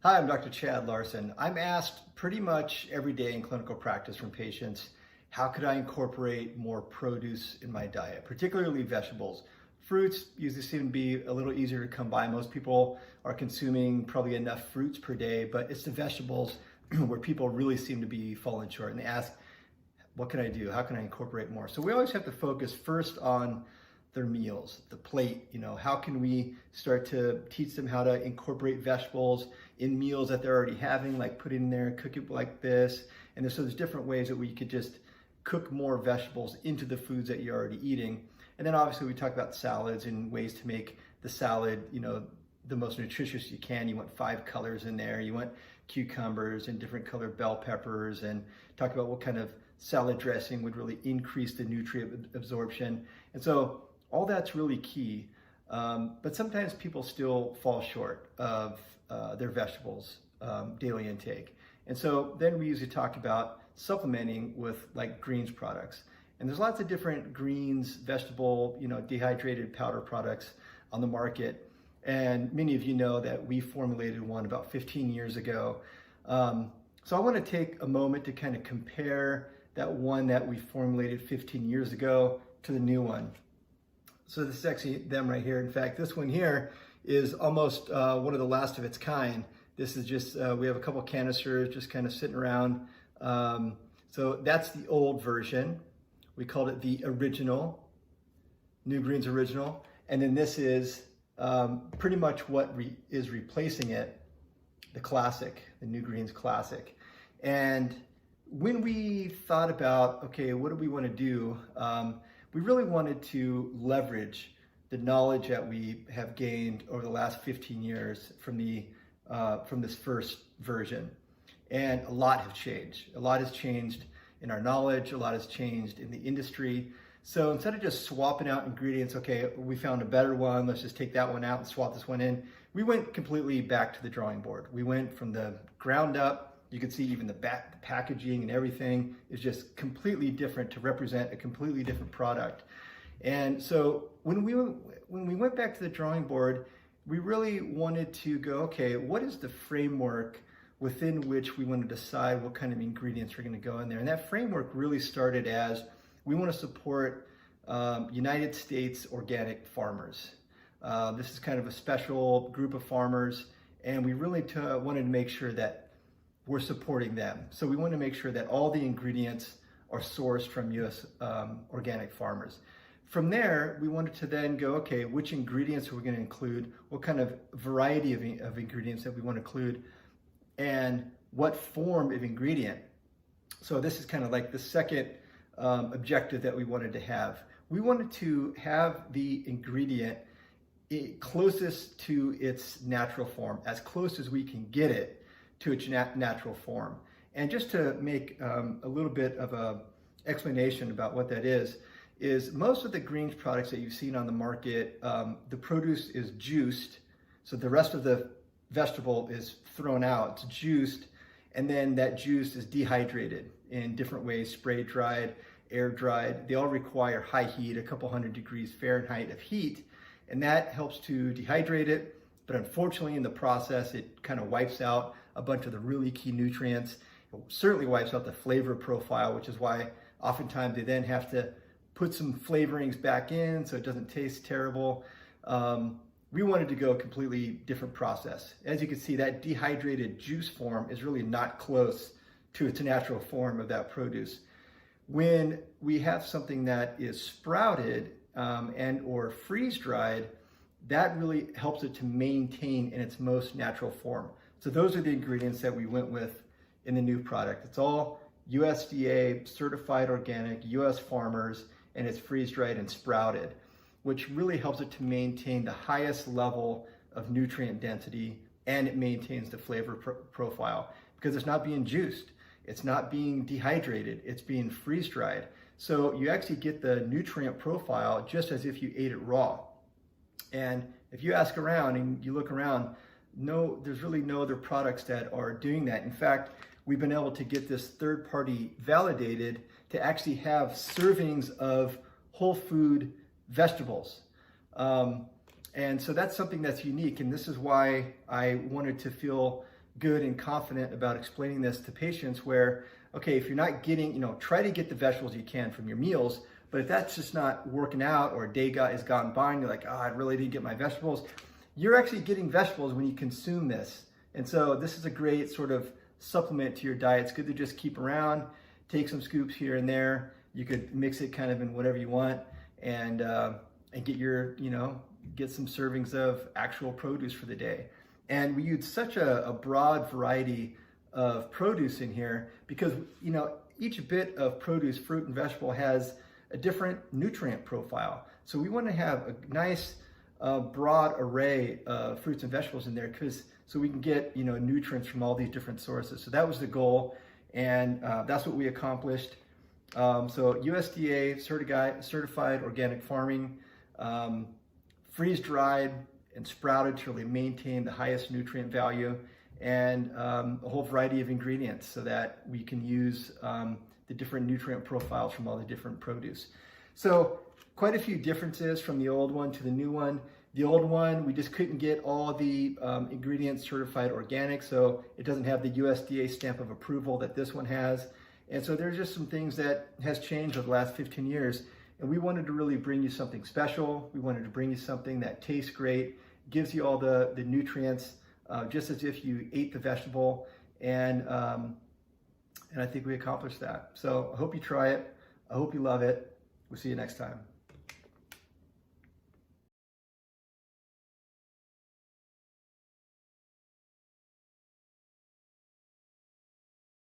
Hi, I'm Dr. Chad Larson. I'm asked pretty much every day in clinical practice from patients, how could I incorporate more produce in my diet, particularly vegetables? Fruits usually seem to be a little easier to come by. Most people are consuming probably enough fruits per day, but it's the vegetables where people really seem to be falling short. And they ask, what can I do? How can I incorporate more? So we always have to focus first on their meals, the plate. How can we start to teach them how to incorporate vegetables in meals that they're already having, like put in there, cook it like this. And so there's different ways that we could just cook more vegetables into the foods that you're already eating. And then obviously we talk about salads and ways to make the salad, the most nutritious you can. You want 5 colors in there. You want cucumbers and different colored bell peppers, and talk about what kind of salad dressing would really increase the nutrient absorption. And so all that's really key. But sometimes people still fall short of their vegetables daily intake. And so then we usually talk about supplementing with like greens products. And there's lots of different greens, vegetable, dehydrated powder products on the market. And many of you know that we formulated one about 15 years ago. So I want to take a moment to kind of compare that one that we formulated 15 years ago to the new one. So this is actually them right here. In fact, this one here is almost one of the last of its kind. This is just, we have a couple canisters just kind of sitting around. So that's the old version. We called it the original, NewGreens original. And then this is pretty much what is replacing it, the classic, the NewGreens classic. And when we thought about, okay, what do we want to do? We really wanted to leverage the knowledge that we have gained over the last 15 years from this first version. And a lot have changed. A lot has changed in our knowledge. A lot has changed in the industry. So instead of just swapping out ingredients, okay, we found a better one, let's just take that one out and swap this one in, we went completely back to the drawing board. We went from the ground up. You can see even the packaging and everything is just completely different to represent a completely different product. And so when we went back to the drawing board, we really wanted to go, okay, what is the framework within which we want to decide what kind of ingredients are going to go in there? And that framework really started as we want to support United States organic farmers. This is kind of a special group of farmers, and we really wanted to make sure that we're supporting them. So we want to make sure that all the ingredients are sourced from U.S. Organic farmers. From there, we wanted to then go, okay, which ingredients are we going to include, what kind of variety of ingredients that we want to include, and what form of ingredient. So this is kind of like the second objective that we wanted to have. We wanted to have the ingredient closest to its natural form, as close as we can get it to its natural form. And just to make a little bit of a explanation about what that is most of the greens products that you've seen on the market, the produce is juiced, so the rest of the vegetable is thrown out, it's juiced, and then that juice is dehydrated in different ways, spray dried, air dried. They all require high heat, a couple hundred degrees Fahrenheit of heat, and that helps to dehydrate it. But unfortunately in the process, it kind of wipes out a bunch of the really key nutrients. It certainly wipes out the flavor profile, which is why oftentimes they then have to put some flavorings back in so it doesn't taste terrible. We wanted to go a completely different process. As you can see, that dehydrated juice form is really not close to its natural form of that produce. When we have something that is sprouted and or freeze-dried, that really helps it to maintain in its most natural form. So those are the ingredients that we went with in the new product. It's all USDA certified organic, US farmers, and it's freeze-dried and sprouted, which really helps it to maintain the highest level of nutrient density, and it maintains the flavor profile because it's not being juiced, it's not being dehydrated, it's being freeze-dried. So you actually get the nutrient profile just as if you ate it raw. And if you ask around and you look around, there's really no other products that are doing that. In fact, we've been able to get this third-party validated to actually have servings of whole food vegetables. And so that's something that's unique. And this is why I wanted to feel good and confident about explaining this to patients where, okay, if you're not getting, try to get the vegetables you can from your meals, but if that's just not working out or a day has gone by and you're like, oh, I really didn't get my vegetables, you're actually getting vegetables when you consume this. And so this is a great sort of supplement to your diet. It's good to just keep around, take some scoops here and there. You could mix it kind of in whatever you want and get your, get some servings of actual produce for the day. And we use such a broad variety of produce in here because, each bit of produce, fruit and vegetable has a different nutrient profile. So we want to have a nice broad array of fruits and vegetables in there so we can get, nutrients from all these different sources. So that was the goal, and that's what we accomplished. So USDA certified organic farming, freeze-dried and sprouted to really maintain the highest nutrient value, and a whole variety of ingredients so that we can use the different nutrient profiles from all the different produce. So quite a few differences from the old one to the new one. The old one, we just couldn't get all the ingredients certified organic, so it doesn't have the USDA stamp of approval that this one has. And so there's just some things that has changed over the last 15 years. And we wanted to really bring you something special. We wanted to bring you something that tastes great, gives you all the nutrients, just as if you ate the vegetable. And I think we accomplished that. So I hope you try it. I hope you love it. We'll see you next time.